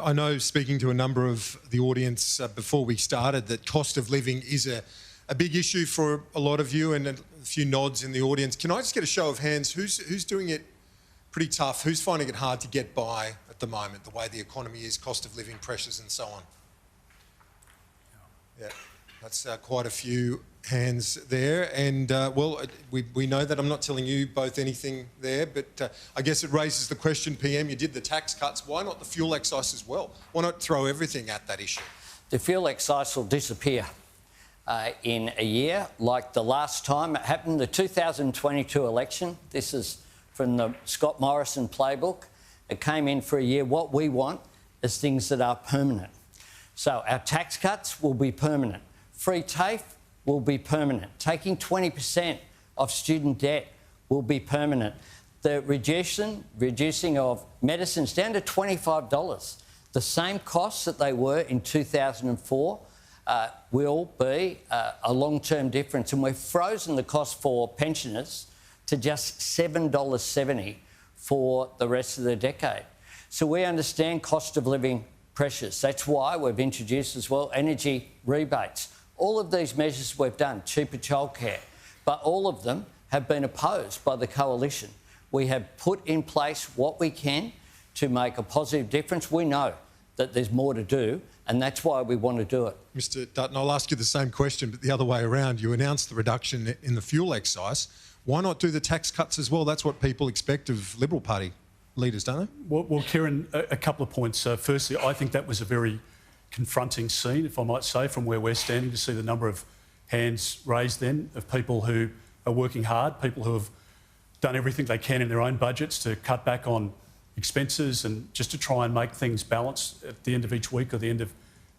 I know, speaking to a number of the audience before we started, that cost of living is a big issue for a lot of you, and a few nods in the audience. Can I just get a show of hands? Who's doing it pretty tough? Who's finding it hard to get by at the moment, the way the economy is, cost of living pressures and so on? Yeah, that's quite a few hands there. And, well, we know that. I'm not telling you both anything there, but I guess it raises the question, PM, you did the tax cuts. Why not the fuel excise as well? Why not throw everything at that issue? The fuel excise will disappear in a year, like the last time it happened, the 2022 election. This is from the Scott Morrison playbook. It came in for a year. What we want is things that are permanent. So our tax cuts will be permanent. Free TAFE will be permanent. Taking 20% of student debt will be permanent. The reducing of medicines down to $25, the same costs that they were in 2004, will be a long-term difference. And we've frozen the cost for pensioners to just $7.70 for the rest of the decade. So we understand cost of living pressures. That's why we've introduced as well energy rebates. All of these measures we've done, cheaper childcare, but all of them have been opposed by the coalition. We have put in place what we can to make a positive difference. We know that there's more to do, and that's why we want to do it. Mr Dutton, I'll ask you the same question, but the other way around. You announced the reduction in the fuel excise. Why not do the tax cuts as well? That's what people expect of Liberal Party leaders, don't they? Well, Kieran, a couple of points. Firstly, I think that was a very confronting scene, if I might say, from where we're standing, to see the number of hands raised then of people who are working hard, people who have done everything they can in their own budgets to cut back on expenses and just to try and make things balanced at the end of each week or the end of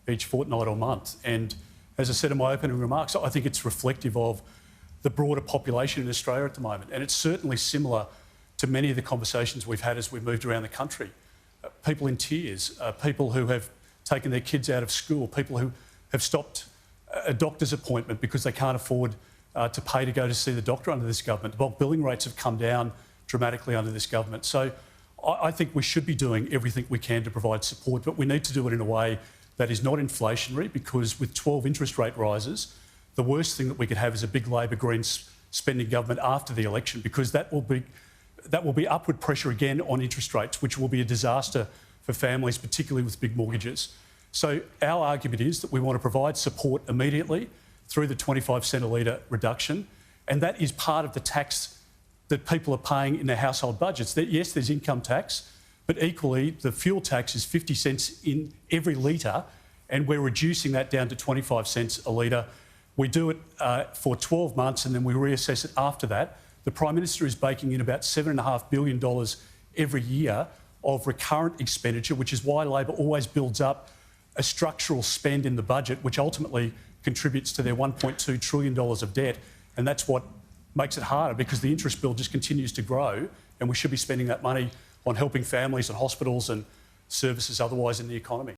each fortnight or month. And as I said in my opening remarks, I think it's reflective of the broader population in Australia at the moment. And it's certainly similar to many of the conversations we've had as we've moved around the country. People in tears, people who have taken their kids out of school, people who have stopped a doctor's appointment because they can't afford to pay to go to see the doctor under this government. Bulk billing rates have come down dramatically under this government. So I think we should be doing everything we can to provide support, but we need to do it in a way that is not inflationary, because with 12 interest rate rises, the worst thing that we could have is a big Labor Greens spending government after the election, because that will be upward pressure again on interest rates, which will be a disaster for families, particularly with big mortgages. So our argument is that we want to provide support immediately through the 25 cent a litre reduction, and that is part of the tax that people are paying in their household budgets. Yes, there's income tax, but equally the fuel tax is 50 cents in every litre, and we're reducing that down to 25 cents a litre. We do it for 12 months and then we reassess it after that. The Prime Minister is baking in about $7.5 billion every year of recurrent expenditure, which is why Labor always builds up a structural spend in the budget, which ultimately contributes to their $1.2 trillion of debt. And that's what makes it harder, because the interest bill just continues to grow, and we should be spending that money on helping families and hospitals and services otherwise in the economy.